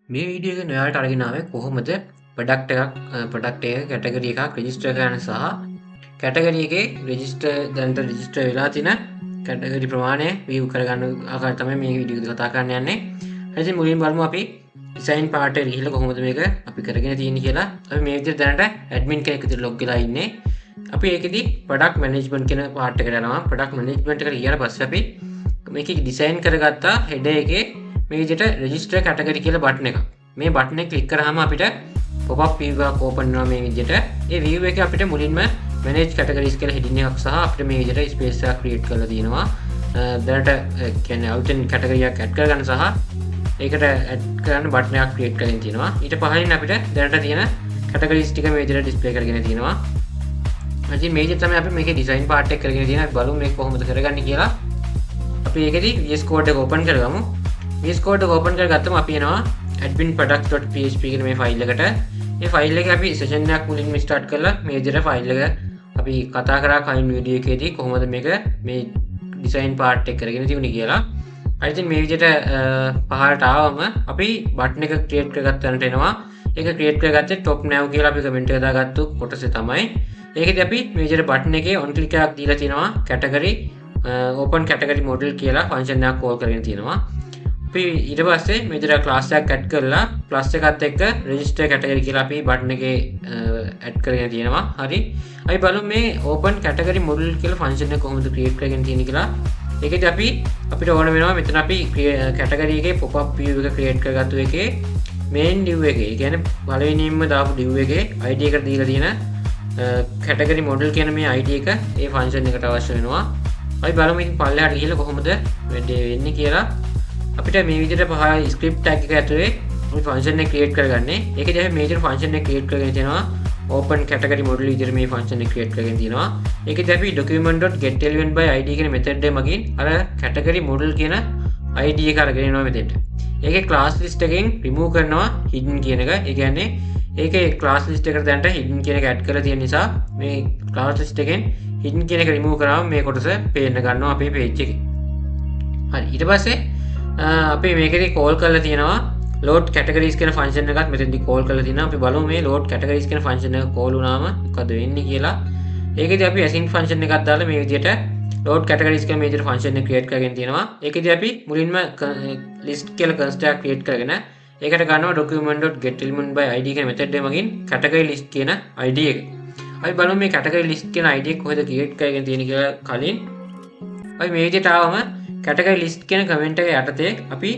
මේ වීඩියෝ එක ඔයාලට අරගෙන ආවේ කොහොමද ප්‍රොඩක්ට් එක කැටගරි එකක් රෙජිස්ටර් කරන්න සහ කැටගරි එකේ දැනට රෙජිස්ටර් වෙලා තියෙන කැටගරි ප්‍රමාණය view කරගන්න ආකාරය තමයි මේ වීඩියෝ එකේ කතා කරන්න යන්නේ. හරි ඉතින් මුලින්ම බලමු අපි ඩිසයින් පාර්ට් එකට ගිහිල්ලා කොහොමද මේක අපි කරගෙන තියෙන්නේ කියලා. අපි මේ විදිහට දැනට ඇඩ්මින් කෙනෙක් විදිහට ලොග් වෙලා ඉන්නේ. අපි ඒකෙදි ප්‍රොඩක්ට් මැනේජ්මන්ට් කියන පාර්ට් එකට යනවා. ප්‍රොඩක්ට් මැනේජ්මන්ට් එකට ගියාට පස්සේ අපි මේකේ ඩිසයින් කරගත්ත හෙඩර් එකේ මේ විදිහට රෙජිස්ටර් කැටගරි කියලා බටන් එකක්. මේ බටන් එක ක්ලික් කරාම අපිට pop up view එකක් ඕපන් වෙනවා මේ විදිහට. ඒ view එකේ අපිට මුලින්ම manage categories කියලා heading එකක් සහ අපිට මේ විදිහට space එකක් create කරලා තියෙනවා. දැනට කියන්නේ outline category එකක් add කරගන්න සහ ඒකට add කරන්න බටන් එකක් create කරගෙන තියෙනවා. ඊට පහළින් අපිට දැනට තියෙන categories ටික මේ විදිහට display කරගෙන තියෙනවා. ඉතින් මේ විදිහට තමයි අපි මේකේ design part එක කරගෙන තියෙනවා. අපි බලමු මේක කොහොමද කරගන්නේ කියලා. අපි ඒකෙදි VS Code එක open කරගමු. VS Code එක open කරගත්තම අපි එනවා admin products.php කියන මේ ෆයිල් එකට. මේ ෆයිල් එකේ අපි සෙෂන් එකක් මුලින්ම ස්ටාර්ට් කරලා මේ විදිහට ෆයිල් එක අපි කතා කරා කලින් වීඩියෝ එකේදී කොහොමද මේක මේ ඩිසයින් පාර්ට් එක කරගෙන තියුනේ කියලා. හරි ඉතින් මේ විදිහට පහළට ආවම අපි බටන් එක ක්‍රියේට් කරගත්ත තැනට එනවා. ඒක ක්‍රියේට් කරගත්තේ top nav කියලා අපි කමෙන්ට් එක දාගත්තු කොටසේ තමයි. ඒකෙදි අපි මේ විදිහට බටන් එකේ on click එකක් දීලා තිනවා category open category model කියලා ෆන්ක්ෂන් එකක් කෝල් කරගෙන තියෙනවා. අපි ඊට පස්සේ මේ විදිහට ක්ලාස් එකක් ඇඩ් කරලා ප්ලස් එකත් එක්ක රෙජිස්ටර් කැටගරි කියලා අපි බටන් එකේ ඇඩ් කරගෙන තියෙනවා. හරි. අපි බලමු මේ open category model කියලා ෆන්ක්ෂන් එක කොහොමද ක්‍රියේට් කරගෙන තියෙන්නේ කියලා. ඒකෙදි අපිට ඕන වෙනවා මෙතන අපි කැටගරි එකේ pop up view එක ක්‍රියේට් කරගත්තු එකේ main div එකේ. ඒ කියන්නේ පළවෙනියෙන්ම දාපු div එකේ id එකට දීලා තියෙන category model කියන මේ id එක ඒ ෆන්ක්ෂන් එකට අවශ්‍ය වෙනවා. අපි බලමු ඉතින් පල්ලෙහාට ගිහිල්ලා කොහොමද වැඩේ වෙන්නේ කියලා. අපිට මේ විදිහට පහ ස්ක්‍රිප්ට් ටැග් එක ඇතුලේ මේ ෆන්ක්ෂන් එක ක්‍රියේට් කරගන්නේ. ඒකදී අපි මේජර් ෆන්ක්ෂන් එක ක්‍රියේට් කරගෙන තියෙනවා. open category model විදිහට මේ ෆන්ක්ෂන් එක ක්‍රියේට් කරගෙන තියෙනවා. ඒකදී අපි document.getElement by id කියන මෙතඩ් එක මගින් අර category model කියන id එක අරගෙන එනවා මෙතෙන්ට. ඒකේ class list එකෙන් remove කරනවා hidden කියන එක. ඒ කියන්නේ ඒකේ class list එකට දැනට hidden කියන එක add කරලා තියෙන නිසා මේ class list එකෙන් hidden කියන එක remove කරාම මේ කොටස පේන්න ගන්නවා අපේ page එකේ. හරි ඊට පස්සේ අපි මේකෙදි කෝල් කරලා තියෙනවා load categories කියන ෆන්ක්ෂන් එකත් මෙතෙන්දි කෝල් කරලා තියෙනවා. අපි බලමු මේ load categories කියන ෆන්ක්ෂන් එක කෝල් වුණාම මොකද වෙන්නේ කියලා. ඒකෙදි අපි async ෆන්ක්ෂන් එකක් දාලා මේ විදිහට load categories කියන මේ විදිහට ෆන්ක්ෂන් එක ක්‍රියේට් කරගෙන තියෙනවා. ඒකෙදි අපි මුලින්ම list කියලා කන්ස්ට්‍රක්ට් ක්‍රියේට් කරගෙන ඒකට ගන්නවා document.getElement by id කියන මෙතඩ් එක මගින් category list කියන id එක. අපි බලමු මේ category list කියන id එක කොහෙද ක්‍රියේට් කරගෙන තියෙන්නේ කියලා කලින්. අපි මේ විදිහට ආවම category list කියන කමෙන්ට් එක යටතේ අපි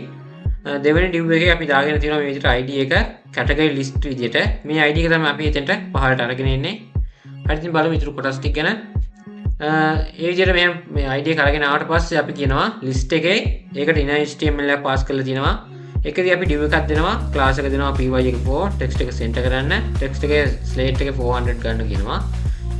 දෙවෙනි div එකේ අපි දාගෙන තියෙනවා මේ විදිහට id එක category list විදිහට. මේ id එක තමයි අපි එතෙන්ට පහළට අරගෙන එන්නේ. හරි ඉතින් බලමු ඊටු කොටස් ටික ගැන. ඒ විදිහට මේ id එක අරගෙන ආවට පස්සේ අපි කියනවා list එකේ ඒකට inner html එකක් පාස් කරලා තියෙනවා. ඒකදී අපි div එකක් දෙනවා, class එක දෙනවා py1 text එක center කරන්න, text එකේ slate එකේ 400 ගන්න කියනවා.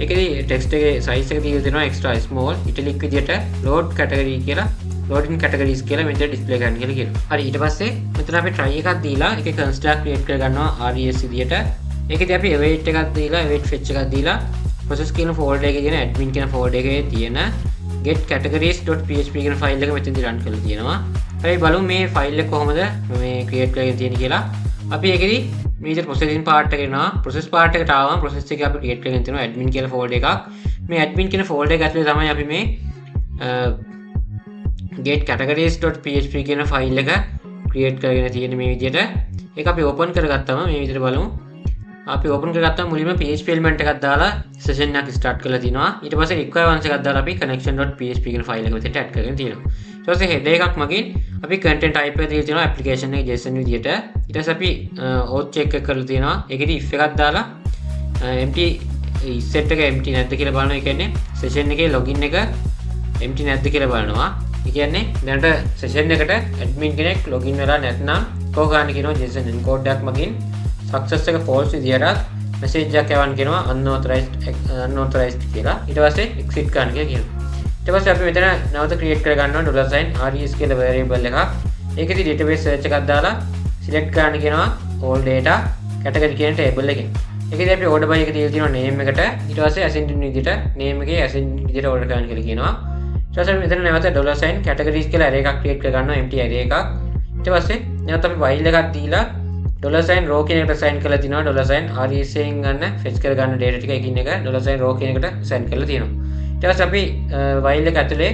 ඒකදී text එකේ size එක දීලා දෙනවා extra small italic විදිහට load category කියලා loading categories කියලා මෙතන display කරන්න කියලා කියනවා. හරි ඊට පස්සේ මෙතන අපි try එකක් දීලා ඒකේ construct create කරගන්නවා res විදිහට. ඒකදී අපි await එකක් දීලා await fetch එකක් දීලා process කියන folder එකේ තියෙන admin කියන folder එකේ තියෙන get categories.php කියන file එක මෙතෙන්දී run කරලා තියෙනවා. හරි බලමු මේ file එක කොහොමද මේ create කරගෙන තියෙන්නේ කියලා. අපි ඒකදී මේ විදිහට processing part එකට එනවා. process part එකට ආවම process එකේ අපි create කරගෙන තියෙනවා admin කියලා folder එකක්. මේ admin කියන folder එක ඇතුලේ තමයි අපි මේ get categories.php කියන ෆයිල් එක ක්‍රියේට් කරගෙන තියෙන මේ විදිහට. ඒක අපි ඕපන් කරගත්තම මේ විදිහට බලමු. අපි ඕපන් කරගත්තම මුලින්ම php element එකක් දාලා session එකක් start කරලා තිනවා. ඊට පස්සේ requirements එකක් දාලා අපි connection.php කියන ෆයිල් එක මෙතනට add කරගෙන තියෙනවා. ඊට පස්සේ header එකක් මගින් අපි content type එක දීලා තියෙනවා application එකේ JSON විදිහට. ඊට පස්සේ අපි auth check එක කරලා තියෙනවා. ඒකෙදි if එකක් දාලා empty set එක empty නැද්ද කියලා බලනවා. ඒ කියන්නේ session එකේ login එක empty නැද්ද කියලා බලනවා. ඒ කියන්නේ දැනට session එකට admin කෙනෙක් login වෙලා නැත්නම් කොහොගාන කියනවා JSON encode එකක් මගින් success එක false විදියට message එකක් යවන්න කියනවා unauthorized කියලා. ඊට පස්සේ exit කරන්න කියලා කියනවා. ඊට පස්සේ අපි මෙතන නැවත create කර ගන්නවා $res කියලා variable එකක්. ඒකෙදි database search එකක් දාලා select කරන්න කියනවා all data category කියන table එකෙන්. ඒකෙදි අපි order by එක දීලා තියෙනවා name එකට. ඊට පස්සේ ascending විදියට name එකේ ascending විදියට order කරන්න කියලා කියනවා. ඊට පස්සේ මෙතන නැවත $categories කියලා array එකක් create කර ගන්නවා empty array එකක්. ඊට පස්සේ නැවත අපි file එකක් දීලා $sign row කියන එකට assign කරලා තිනවා $sign res එකෙන් ගන්න fetch කර ගන්න data ටික එකින් එක $row කියන එකට assign කරලා තියෙනවා. ඊට පස්සේ අපි while එක ඇතුලේ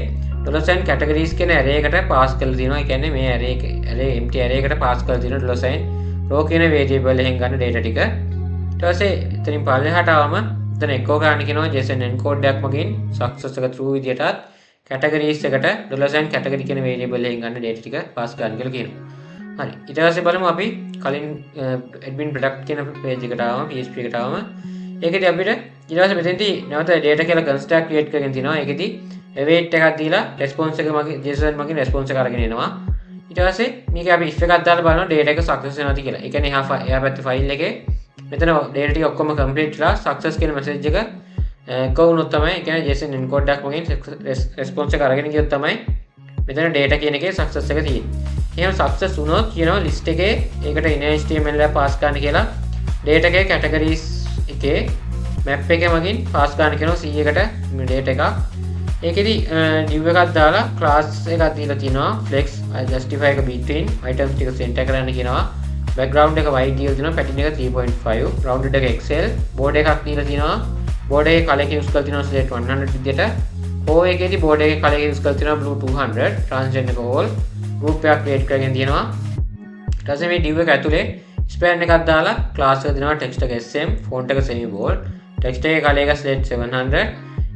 $sign categories කියන array එකට pass කරලා තියෙනවා. ඒ කියන්නේ මේ array empty array එකට pass කරලා තියෙනවා $sign row කියන variable එකෙන් ගන්න data ටික. ඊට පස්සේ එතනින් පල්ලෙහාට ආවම එතන echo ගන්න කියනවා JSON encode එකක් මගින් success එක true විදියටත් categories එකට $sign category කියන variable එකෙන් ගන්න data ටික pass ගන්න කියලා කියනවා. හරි ඊට පස්සේ බලමු අපි කලින් admin product කියන page එකට ආවම PHP එකට ආවම ඒකෙදි අපිට ඊට පස්සේ මෙතෙන්දී නැවත data කියලා construct create කරගෙන තිනවා. ඒකෙදි await එකක් දීලා response එක මගේ JSON මගින් response එක අරගෙන එනවා. ඊට පස්සේ මේක අපි if එකක් දාලා බලනවා data එක success වෙනවද කියලා. ඒ කියන්නේ එහා පැත්තේ file එකේ මෙතන data ටික ඔක්කොම complete වෙලා success කියන message එක echo වුණොත් තමයි ඒ කියන්නේ JSON encode එකක් මගින් response එක අරගෙන ගියොත් තමයි මෙතන data කියන එකේ success එක තියෙන්නේ. එහෙනම් success වුණොත් කියනවා list එකේ ඒකට inner HTML එක pass කරන්න කියලා data එකේ categories එකේ map එකේ මගින් pass කරන්න කියනවා C එකට මේ data එකක්. ඒකෙදි div එකක් දාලා class එකක් දීලා තිනවා flex justify එක between items ටික center කරන්න කියනවා. background එක white දීලා තිනවා pattern එක 3.5 rounded එක excel border එකක් දීලා තිනවා. border එකේ color එක use කරලා තිනවා select 100 විදියට. O එකේදී border එකේ color එක use කරලා තිනවා blue 200 transition එක all group එකක් create කරගෙන තියෙනවා. ඊට පස්සේ මේ div එක ඇතුලේ span එකක් දාලා class එක දෙනවා text එක sm font එක semi bold text එකේ color එක select 700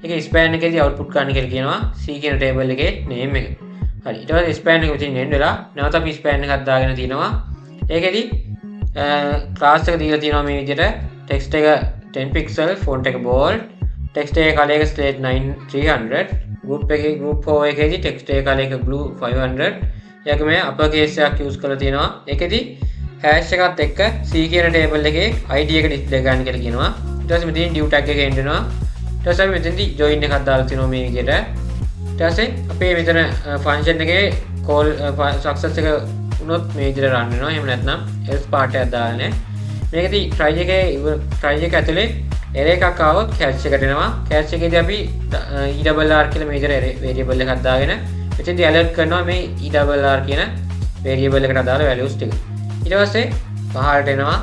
ඒකේ span එකේදී output ගන්න කියලා කියනවා C කියන table එකේ name එක. හරි ඊට පස්සේ span එක මෙතන end වෙලා නැවත අපි span එකක් දාගෙන තියෙනවා. ඒකෙදි class එක දීලා තියෙනවා මේ විදිහට text එක 10 pixel font එක bold text එකේ color එක select 300 group එකේ group 4 එකේදී text එකේ color එක blue 500 ඒක මේ uppercase එකක් use කරලා තියෙනවා. ඒකෙදි hash එකත් එක්ක C කියන table එකේ ID එක display ගන්න කියලා කියනවා. ඊට පස්සේ මෙතන div tag එක එන්න වෙනවා. ඊට පස්සේ අපි මෙතනදී join එකක් දාලා තියෙනවා මේ විදිහට. ඊට පස්සේ අපේ මෙතන function එකේ call success එක වුණොත් මේ විදිහට run වෙනවා. එහෙම නැත්නම් else part එකක් දාන්නේ. මේකෙදි try එක ඇතුලේ array එකක් ආවොත් catch එකට එනවා. catch එකේදී අපි ERR කියලා මේ විදිහට variable එකක් දාගෙන මෙතෙන්දී alert කරනවා මේ ERR කියන variable එකට අදාළ values ටික. ඊට පස්සේ පහළට එනවා.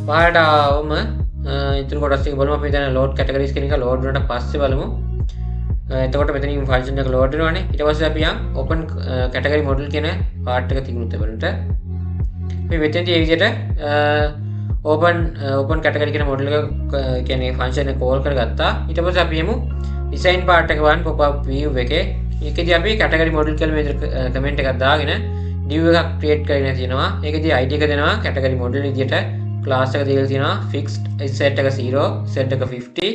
පහළට ආවම ඉතුරු කොටස් ටික බලමු. අපි දැන් load categories කියන එක load වුණාට පස්සේ බලමු. එතකොට මෙතනින් function එක load වෙනවානේ. ඊට පස්සේ අපි යන් open category model කියන part එක තිබුණත් එබලට අපි මෙතෙන්දී මේ විදිහට open category කියන model එක කියන්නේ function එක call කරගත්තා. ඊට පස්සේ අපි යමු design part එක වань pop up view එකේ. ඒකෙදී අපි category model කියලා මේ comment එකක් දාගෙන div එකක් create කරගෙන තියෙනවා. ඒකෙදී id එක දෙනවා category model විදියට class එක දීලා තියෙනවා fixed set එක 0 set එක 50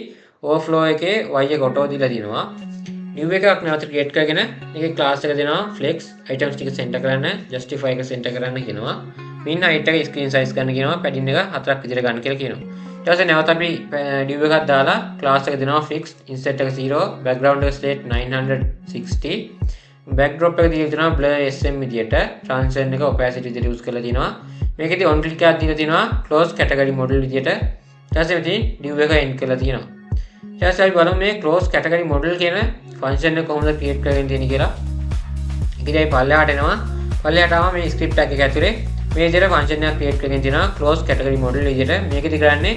overflow එකේ y එක auto දීලා තියෙනවා. div එකක් නැවත create කරගෙන ඒකේ class එක දෙනවා flex items ටික center කරන්න justify එක center කරන්න කියනවා. min height එක screen size ගන්න කියනවා. padding එක 4ක් විදියට ගන්න කියලා කියනවා. ඊට පස්සේ නැවත අපි div එකක් දාලා class එක දෙනවා fixed inset එක 0 background එක select 960 backdrop එක දීලා තියෙනවා blur sm විදියට transition එක opacity විදියට use කරලා තියෙනවා. මේකෙදි on click එකක් දීලා තියෙනවා close category model විදියට. ඊට පස්සේ මෙතන div එක end කරලා තියෙනවා. ඊට පස්සේ අපි බලමු මේ close category model කියන function එක කොහොමද create කරගෙන තියෙන්නේ කියලා. ඒකදී අපි පල්ලෙහාට එනවා. පල්ලෙහාට ආවම මේ script එකක් ඇතුලේ මේ විදිහට function එකක් create කරගෙන තියෙනවා close category model විදිහට. මේකෙදි කරන්නේ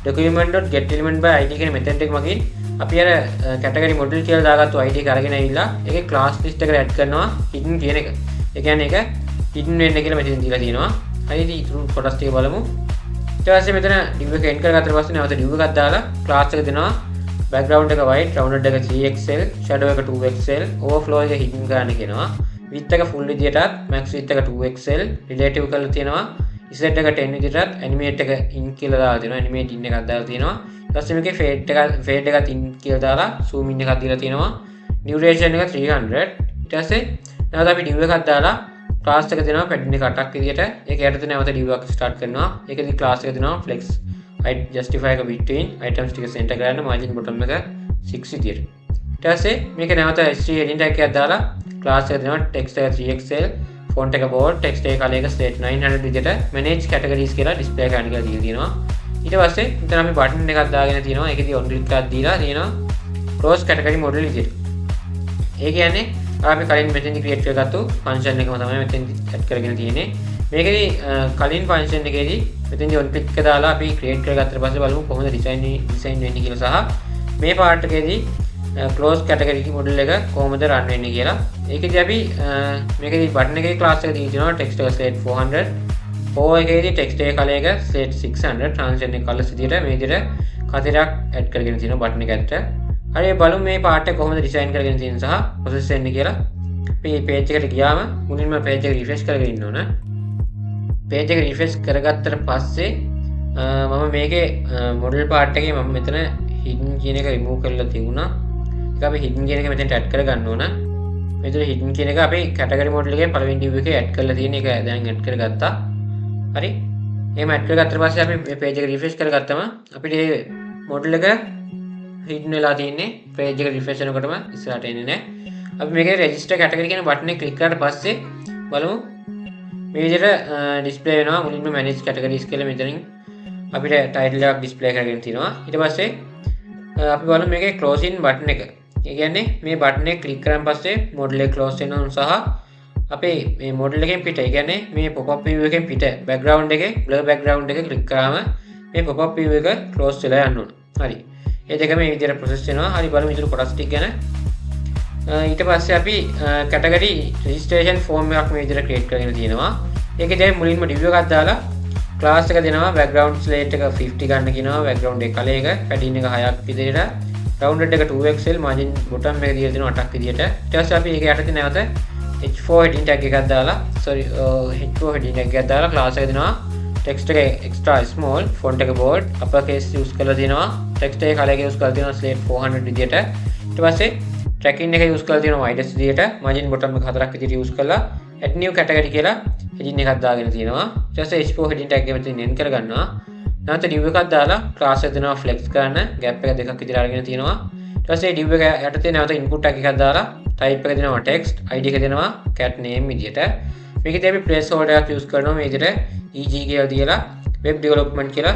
document.getElementById කියන method එක මගින් අපි අර category model කියලා දාගත්තු ID එක අරගෙන ඇවිල්ලා ඒකේ class list එකට add කරනවා hidden කියන එක. ඒ කියන්නේ ඒක hidden වෙන්න කියලා මෙතන දීලා තියෙනවා. හරිද? ඊටු කොටස් ටික බලමු. ඊට පස්සේ මෙතන div එක end කරගත්තට පස්සේ නැවත div එකක් දාලා class එක දෙනවා background එක white rounded එක 3xl shadow එක 2xl overflow එක hidden ගන්න කියනවා. width එක full විදියටත් max width එක 2xl relative කරලා තියෙනවා. Z එක 10 විදියටත් animate එක in කියලා දාලා තියෙනවා. animate in එකක් දාලා තියෙනවා. ඊට පස්සේ මේකේ fade එකත් in කියලා දාලා zoom in එකක් දීලා තියෙනවා. duration එක 300. ඊට පස්සේ නැවත අපි div එකක් දාලා class එක දෙනවා padding එක 8ක් විදියට. ඒක යටතේ නැවත div එකක් start කරනවා. ඒකෙදි class එක දෙනවා flex height justify එක between items ටික center කරන්න margin bottom එක 6 විදියට. ඊට පස්සේ මේක නැවත h3 heading tag එකක් දාලා class එක දෙනවා text එක 3xl font එක bold text එක color එක select 900 විදියට manage categories කියලා display කරන්න කියලා දීලා තියෙනවා. ඊට පස්සේ මෙතන අපි button එකක් දාගෙන තියෙනවා. ඒකෙදි on click එකක් දීලා තියෙනවා close category model විදියට. ඒ කියන්නේ අපි කලින් මෙතෙන්දි create කරගත්තු function එකම තමයි මෙතෙන්දි add කරගෙන තියෙන්නේ. මේකෙදි කලින් ෆන්ක්ෂන් එකේදී මෙතෙන්දී on click එක දාලා අපි create කරගත්තට පස්සේ බලමු කොහොමද design වෙන්නේ කියලා සහ මේ part එකේදී close category model එක කොහොමද run වෙන්නේ කියලා. ඒකෙදි අපි මේකෙදි button එකේ class එක දීලා තියෙනවා text එක slate 400 for එකේදී text එකේ color එක slate 600 transition එක colors විදියට මේ විදියට කතරක් add කරගෙන තියෙනවා button එකට. හරි බලමු මේ part එක කොහොමද design කරගෙන තියෙන සහ process වෙන්නේ කියලා. අපි page එකට ගියාම මුලින්ම page එක refresh කරගෙන ඉන්න ඕන. page එක refresh කරගත්තට පස්සේ මම මේකේ model part එකේ මම මෙතන hidden කියන එක remove කරලා තියුණා. ඒක අපි hidden කියන එක මෙතනට add කරගන්න ඕන. මෙතන hidden කියන එක අපි category model එකේ පළවෙනි div එකේ add කරලා තියෙන එක දැන් add කරගත්තා. හරි. එහෙම add කරගත්තට පස්සේ අපි මේ page එක refresh කරගත්තම අපිට මේ model එක hidden වෙලා තියෙන්නේ. page එක refresh කරනකොටම ඉස්සරහට එන්නේ නැහැ. අපි මේකේ register category කියන button එක click කරාට පස්සේ බලමු මේ විදිහට display වෙනවා. මුලින්ම manage categories කියලා මෙතනින් අපිට title එකක් display කරගෙන තියෙනවා. ඊට පස්සේ අපි බලමු මේකේ closing button එක. ඒ කියන්නේ මේ button එක click කරාන් පස්සේ model එක close වෙනවා සහ අපේ මේ model එකෙන් පිට, ඒ කියන්නේ මේ pop up view එකෙන් පිට background එකේ blur background එක click කරාම මේ pop up view එක close වෙලා යන්න ඕන. හරි. මේ දෙක මේ විදිහට process වෙනවා. හරි බලමු ඊට කොටස් ටික ගැන. ඊට පස්සේ අපි category registration form එකක් මේ විදිහට create කරගෙන තියෙනවා. ඒකේදී මුලින්ම div එකක් දාලා class එක දෙනවා background slate එක 50 ගන්න කියනවා. background එක color එක padding එක 6ක් විදිහට, rounded එක 2xl, margin bottom එක දීලා දෙනවා 8ක් විදිහට. ඊට පස්සේ අපි ඒක යටතේ නැවත h4 heading tag එකක් දාලා h4 heading tag එකක් දාලා class එක දෙනවා text එක extra small, font එක bold, upper case use කරලා දෙනවා. text එකේ color එක use කරලා දෙනවා slate 400 විදිහට. ඊට පස්සේ tracking එක use කරලා තියෙනවා widest විදිහට, margin bottom එක 4ක් විදිහට use කරලා add new category කියලා heading එකක් දාගෙන තියෙනවා. ඊට පස්සේ h4 heading tag එක මෙතන end කරගන්නවා. නැවත div එකක් දාලා class එක දෙනවා flex කරන්න, gap එක දෙකක් විදිහට අරගෙන තියෙනවා. ඊට පස්සේ div එක යටතේ නැවත input tag එකක් දාලා type එක දෙනවා text, id එක දෙනවා cat name විදිහට. මේකදී අපි placeholder එකක් use කරනවා මේ විදිහට EG කියලා දීලා web development කියලා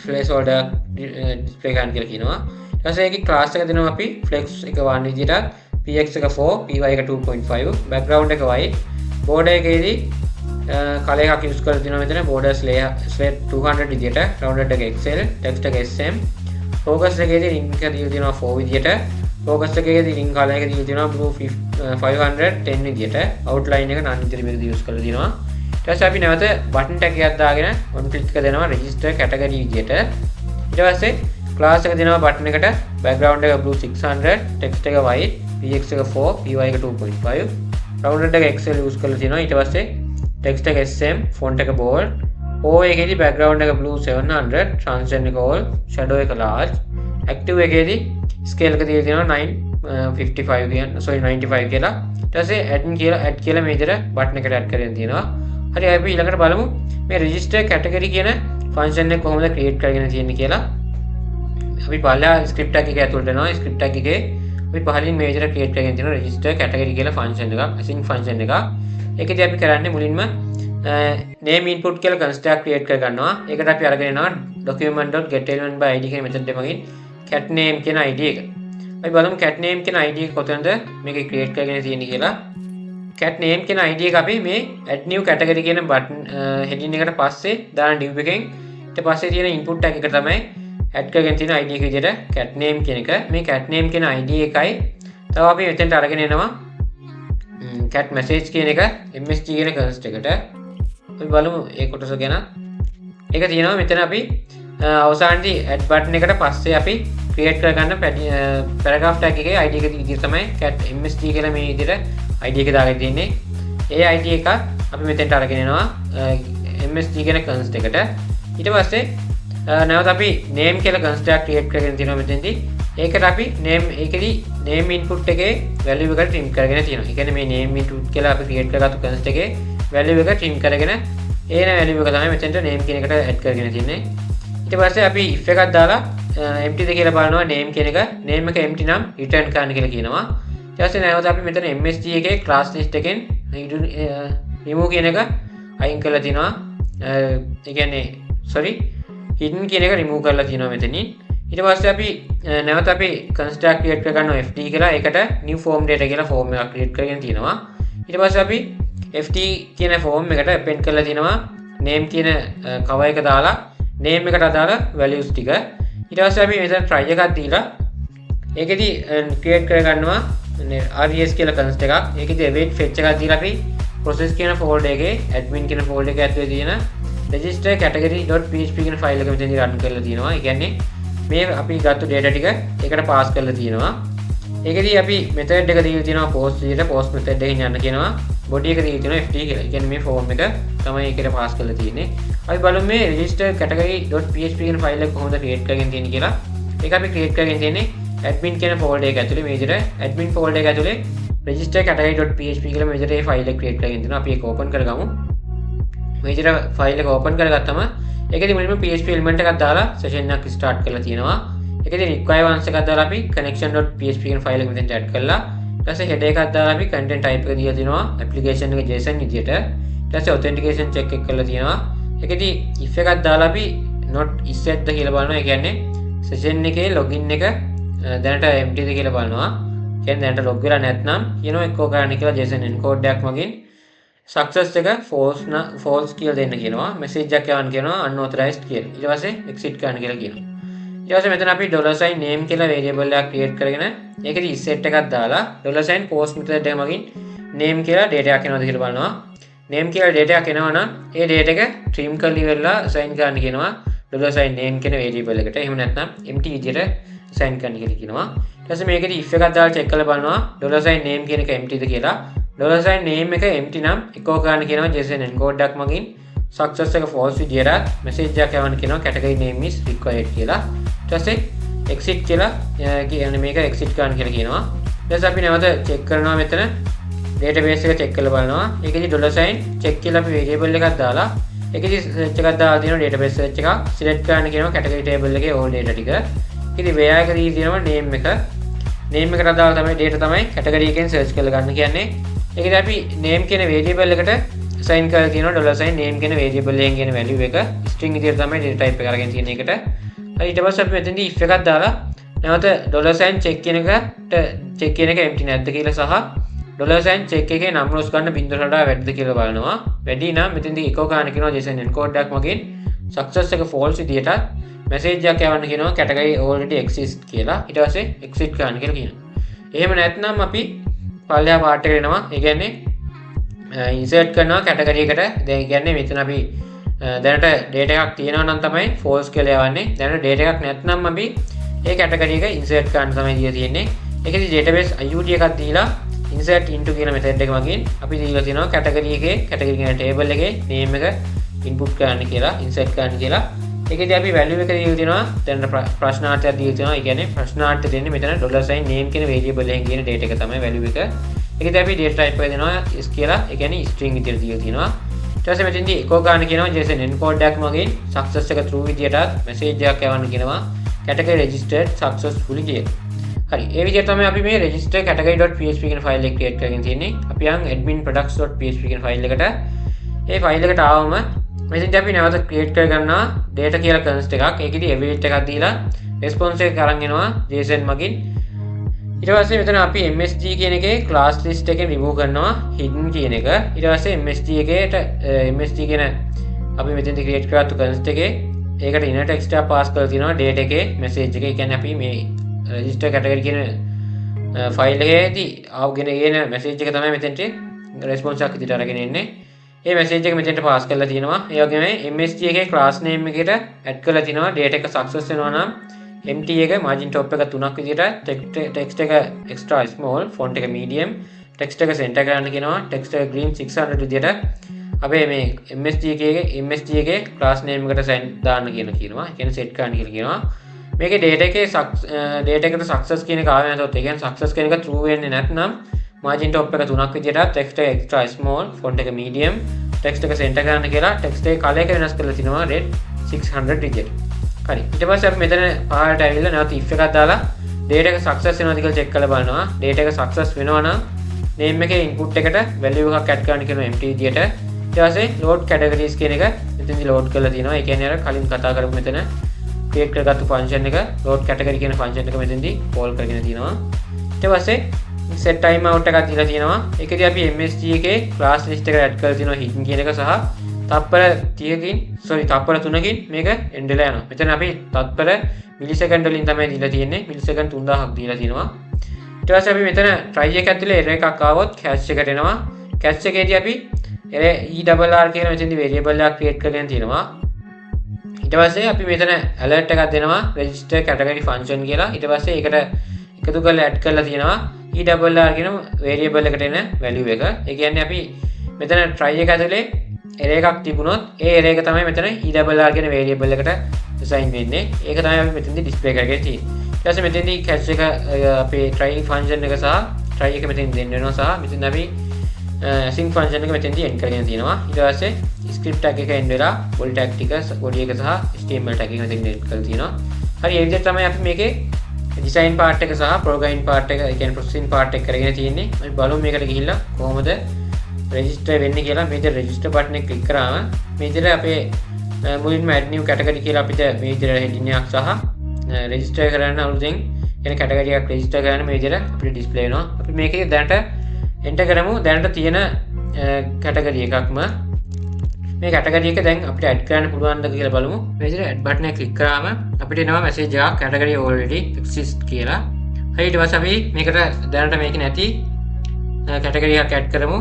placeholder display කරන්න කියලා කියනවා. ඊට පස්සේ ඒකේ class එක දෙනවා අපි flex එක 1 විදිහට, px එක 4, py එක 2.5, background එක white, border එකේදී color එකක් use කරලා තියෙනවා මෙතන border slate 200 විදිහට, rounded එක xl, text එක sm, focus එකේදී ring එක දීලා තියෙනවා 4 විදිහට, focus එකේදී ring color එක දීලා තියෙනවා blue 510 විදිහට, outline එක none විදිහට මේක use කරලා තියෙනවා. ඊට පස්සේ අපි නැවත button tag එකක් දාගෙන on click එක දෙනවා register category විදිහට. ඊට පස්සේ class එක දෙනවා button එකට background එක blue 600, text එක white, px එක 4, py එක 2.5, rounded එක xl use කරලා තියෙනවා. ඊට පස්සේ text එක sm, font එක bold, o එකේදී background එක blue 700, transition එක all, shadow එක large, active එකේදී scale එක දීලා තියෙනවා 955 කියන sorry 95 කියලා. ඊට පස්සේ add කියලා මේ විදිහට button එකට add කරගෙන තියෙනවා. හරි අපි ඊළඟට බලමු මේ register category කියන function එක කොහොමද create කරගෙන තියෙන්නේ කියලා. අපි පළලා script tag එක ඇතුළට යනවා. script tag එකේ අපි පහලින් මේ විදිහට create කරගෙන තියෙනවා register category කියලා function එකක්, async function එකක්. ඒකදී අපි කරන්නේ මුලින්ම name input කියලා construct create කර ගන්නවා. ඒකට අපි අරගෙන යනවා document.getElementById කියන method එකකින් cat name කියන id එක. අපි බලමු cat name කියන id එක කොතනද මේක create කරගෙන තියෙන්නේ කියලා. cat name කියන id එක අපි මේ add new category කියන button heading එකට පස්සේ දාන div එකෙන් ඊට පස්සේ තියෙන input tag එක තමයි add කරගෙන තියෙන id එක විදිහට cat name කියන එක. මේ cat name කියන id එකයි තව අපි මෙතෙන්ට අරගෙන එනවා cat message කියන එක msg කියන const එකට. අපි බලමු ඒ කොටස ගැන. ඒක තියෙනවා මෙතන අපි අවසානයේදී add button එකට පස්සේ අපි create කරගන්න paragraph tag එකේ id එක විදිහට තමයි cat msg කියලා මේ විදිහට id එක දාගෙන තියෙන්නේ. ඒ id එක අපි මෙතෙන්ට අරගෙන එනවා msg කියන const එකට. ඊට පස්සේ නැවත අපි name කියලා construct create කරගෙන තියෙනවා මෙතෙන්දී. ඒකට අපි name ඒකෙදි name input එකේ value එක trim කරගෙන තියෙනවා. ඒ කියන්නේ මේ name input කියලා අපි create කරගත්තු const එකේ value එක trim කරගෙන ඒන value එක තමයි මෙතෙන්ට name කියන එකට add කරගෙන තියෙන්නේ. ඊට පස්සේ අපි if එකක් දාලා empty ද කියලා බලනවා name කියන එක. name එක empty නම් return කරන්න කියලා කියනවා. ඊට පස්සේ නැවත අපි මෙතන msg එකේ class list එකෙන් remove කියන එක අයින් කරලා තිනවා. ඒ කියන්නේ sorry hidden කියන එක remove කරලා තිනවා මෙතනින්. ඊට පස්සේ අපි නැවත අපි construct create කරගන්නවා fd කියලා. ඒකට new form data කියලා form එකක් create කරගෙන තිනවා. ඊට පස්සේ අපි ft කියන ෆෝම් එකට append කරලා තිනවා name කියන cover එක දාලා name එකට අදාළ values ටික. ඊට පස්සේ අපි මෙතන try එකක් දීලා ඒකෙදි create කරගන්නවා res කියලා const එකක්. ඒකෙදි await fetch එකක් දීලා අපි process කියන folder එකේ admin කියන folder එක ඇතුලේ තියෙන register category.php කියන file එක මෙතනදී run කරලා තියෙනවා. ඒ කියන්නේ මේ අපි ගත්ත data ටික ඒකට pass කරලා තියෙනවා. ඒකෙදි අපි method එක දීලා තියෙනවා post විදිහට post method එකෙන් යන්න කියනවා. body එක දීලා තියෙනවා ft කියලා. ඒ කියන්නේ මේ form එක තමයි ඒකට pass කරලා තියෙන්නේ. අපි බලමු මේ register category.php කියන file එක කොහොමද create කරගෙන තියෙන්නේ කියලා. ඒක අපි create කරගෙන තියෙන්නේ admin කියන folder එක ඇතුලේ. මේ විදිහට admin folder එක ඇතුලේ register category.php කියලා මේ විදිහට මේ file එක create කරගෙන තියෙනවා. අපි ඒක open කරගමු. මේ විදිහට file එක open කරගත්තම ඒකෙදි මුලින්ම PHP element එකක් දාලා session එකක් start කරලා තියෙනවා. ඒකෙදි require once එකක් දාලා අපි connection.php කියන file එක මෙතෙන්ට add කරලා ඊට පස්සේ header එකක් දාලා අපි content type එක දීලා තිනවා application එක JSON විදියට. ඊට පස්සේ authentication check එක කරලා තියෙනවා. ඒකෙදි if එකක් දාලා අපි not is set ද කියලා බලනවා. ඒ කියන්නේ session එකේ login එක දැනට empty ද කියලා බලනවා. කියන්නේ දැනට log වෙලා නැත්නම් කියනවා echo කරන්න කියලා JSON encode එකක් මගින් success එක false කියලා දෙන්න කියනවා. message එකක් යවන්න කියනවා unauthorized කියලා. ඊට පස්සේ exit කරන්න කියලා කියනවා. ඊට පස්සේ මෙතන අපි $name කියලා variable එකක් create කරගෙන ඒකෙදි set එකක් දාලා $post method එක මගින් name කියලා data එකක් එනවද කියලා බලනවා. name කියලා data එකක් එනවනම් ඒ data එක trim කරලා ඉවරලා assign කරන්න කියනවා $name කියන variable එකට. එහෙම නැත්නම් empty විදියට assign කරන්න කියලා කියනවා. ඊට පස්සේ මේකෙදි if එකක් දාලා check කරලා බලනවා $name කියන එක empty ද කියලා. $name එක empty නම් echo කරන්න කියනවා JSON encode එකක් මගින් success එක false විදියට message එකක් යවන්න කියනවා category name is required කියලා. ඊට පස්සේ exit කියලා කියන්නේ මේක exit කරන්න කියලා කියනවා. ඊට පස්සේ අපි නැවත check කරනවා මෙතන database එක check කරලා බලනවා. ඒකෙදි $check කියලා අපි variable එකක් දාලා ඒකෙදි search එකක් දාලා තියෙනවා database search එකක් select කරන්න කියනවා category table එකේ all data ටික. ඒකෙදි where එක දී තියෙනවා name එක. name එකට අදාළ තමයි data තමයි category එකෙන් search කරලා ගන්න කියන්නේ. ඒකද අපි name කියන variable එකට assign කරලා තියෙනවා $name කියන variable එකෙන් කියන value එක string විදියට තමයි data type එක අරගෙන තියෙන එකට. හරි ඊට පස්සේ අපි මෙතනදී if එකක් දාලා නැවත $check කියන එකට check කියන එක empty නැද්ද කියලා සහ $check එකේ numbers ගන්න බින්දුවට වඩා වැඩිද කියලා බලනවා. වැඩි නම් මෙතනදී echo කරන්න කියනවා JSON encode එකක් මගින් success එක false විදියට message එකක් යවන්න කියනවා category already exist කියලා. ඊට පස්සේ exit කරන්න කියලා කියනවා. එහෙම නැත්නම් අපි පල්ලෙහා පාර්ට් එකට එනවා. ඒ කියන්නේ insert කරනවා category එකට. දැන් කියන්නේ මෙතන අපි දැනට data එකක් තියෙනවා නම් තමයි false කියලා යවන්නේ. දැනට data එකක් නැත්නම් අපි ඒ category එක insert කරන්න තමයි දීලා තියෙන්නේ. ඒකෙදි database IUD එකක් දීලා insert into කියන method එක මගින් අපි දීලා තියෙනවා category එකේ category කියන table එකේ name එක input කරන්න කියලා insert කරන්න කියලා. ඒකෙදි අපි value එක දීලා තියෙනවා. දැනට ප්‍රශ්නාර්ථයක් දීලා තියෙනවා. ඒ කියන්නේ ප්‍රශ්නාර්ථය දෙන්නේ මෙතන $name කියන variable එකෙන් කියන data එක තමයි value එක. ඒකෙදි අපි data type එක දෙනවා is කියලා. ඒ කියන්නේ string විදියට දීලා තියෙනවා. ඊට පස්සේ මෙතෙන්දී echo ගන්න කියනවා JSON encode එකක් මගින් success එක true විදියටත් message එකක් යවන්න කියනවා category registered successfully කියලා. හරි ඒ විදිහට තමයි අපි මේ register category.php කියන file එක create කරගෙන තියෙන්නේ. අපි යන් admin products.php කියන file එකට. ඒ file එකට ආවම මෙතෙන්දී අපි නැවත create කරගන්නවා data කියලා const එකක්. ඒකෙදි await එකක් දීලා response එක අරන් එනවා JSON මගින්. ඊට පස්සේ මෙතන අපි MSG කියන එකේ class list එකෙන් remove කරනවා hidden කියන එක. ඊට පස්සේ MSG එකේට MSG කියන අපි මෙතෙන්දී create කරගත්තු const එකේ ඒකට inner text එක pass කරලා තියෙනවා data එකේ message එක. ඒ කියන්නේ අපි මේ register category කියන file එකේදී ආවගෙන එන message එක තමයි මෙතෙන්ට response එකක් විදිහට අරගෙන එන්නේ. ඒ message එක මෙතෙන්ට pass කරලා තියෙනවා. ඒ වගේම MSG එකේ class name එකට add කරලා තියෙනවා data එක success වෙනවා නම් empty එක margin top එක 3ක් විදිහට text එක extra small font එක medium text එක center කරන්න කියනවා text එක green 600 විදිහට අපේ මේ MSG එකේ class name එකට දාන්න කියනවා. ඒ කියන්නේ set කරන්න කියලා කියනවා. මේකේ data එකට success කියන එක ආවේ නැතොත් ඒ කියන්නේ success කියන එක true වෙන්නේ නැත්නම් margin top එක 3ක් විදිහට text එක extra small font එක medium text එක center කරන්න කියලා text එකේ color එක වෙනස් කරලා තිනවා red 600 විදිහට. හරි ඊට පස්සේ අපි මෙතන පහළට ඇවිල්ලා නැවත if එකක් දාලා data එක success වෙනවද කියලා check කරලා බලනවා. data එක success වෙනවා නම් name එකේ input එකට value එකක් add කරන්න කියනවා empty විදියට. ඊට පස්සේ load categories කියන එක මෙතනදි load කරලා තියෙනවා. ඒ කියන්නේ අර කලින් කතා කරපු මෙතන create කරගත්තු function එක load category කියන function එක මෙතනදී call කරගෙන තියෙනවා. ඊට පස්සේ set time out එකක් දීලා තියෙනවා. ඒකදී අපි MSG එකේ class list එකට add කරලා තියෙනවා hidden කියන එක සහ තත්පර 30කින් තත්පර 3කින් මේක end වෙලා යනවා. මෙතන අපි තත්පර මිලිසෙකන්ඩ් වලින් තමයි දීලා තියෙන්නේ. මිලිසෙකන්ඩ් 3000ක් දීලා තියෙනවා. ඊට පස්සේ අපි මෙතන try එක ඇතුලේ error එකක් ආවොත් cache එකට එනවා. cache එකේදී අපි ERR කියන මෙතනදී variable එකක් create කරගෙන තියෙනවා. ඊට පස්සේ අපි මෙතන alert එකක් දෙනවා register category function කියලා. ඊට පස්සේ ඒකට එකතු කරලා add කරලා තියෙනවා ERR කියන variable එකට එන value එක. ඒ කියන්නේ අපි මෙතන try එක ඇතුලේ error එකක් තිබුණොත් ඒ error එක තමයි මෙතන ERR කියන variable එකට assign වෙන්නේ. ඒක තමයි අපි මෙතනදී display කරගෙන තියෙන්නේ. ඊට පස්සේ මෙතනදී cache එක අපේ try function එක සහ try එක මෙතෙන් දෙන්න වෙනවා සහ මෙතන අපි async function එක මෙතෙන්දී end කරගෙන තියෙනවා. ඊට පස්සේ script tag එක end වෙලා body tag ටික body එක සහ HTML tag එක මෙතෙන් end කරලා තියෙනවා. හරි ඒ විදිහට තමයි අපි මේකේ design part එක සහ programming part එක, ඒ කියන්නේ processing part එක කරගෙන තියෙන්නේ. අපි බලමු මේකට ගිහිල්ලා කොහොමද register වෙන්නේ කියලා. මේ විදිහට register button එක click කරාම මේ විදිහට අපේ මුලින්ම add new category කියලා අපිට මේ විදිහට heading එකක් සහ register කරන්න අලුතෙන් එන category එකක් register කරන්න මේ විදිහට අපිට display වෙනවා. අපි මේකේ දැනට enter කරමු. දැනට තියෙන category එකක්ම මේ category එක දැන් අපිට add කරන්න පුළුවන්ද කියලා බලමු. මේ විදිහට add button එක click කරාම අපිට එනවා message එකක් category already exist කියලා. හරි ඊට පස්සේ අපි මේකට දැනට මේක නැති category එකක් add කරමු.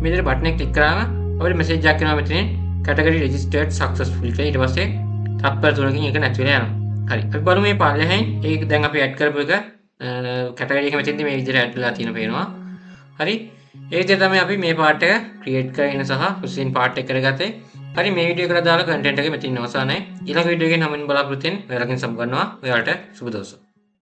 මේ විදිහට button එක click කරාම අපිට message එකක් එනවා මෙතනින් category registered successfully කියලා. ඊට පස්සේ තත්පර 3කින් ඒක නැති වෙලා යනවා. හරි අපි බලමු මේ පල්ලෙහෙන් ඒක දැන් අපි add කරපු එක category එක මෙතෙන්දී මේ විදිහට add වෙලා තියෙන පේනවා. හරි ඒ විදිහට තමයි අපි මේ part එක create කරගෙන සහ processing part එක කරගත්තේ. හරි මේ වීඩියෝ එකට දාලා content එක මෙතනින් අවසానයි. ඊළඟ වීඩියෝ එකෙන් නම් බලාපොරොත්තු වෙන්න ඔයාලගෙන් සම්බන්ධ වෙනවා. ඔයාලට සුබ දවසක්.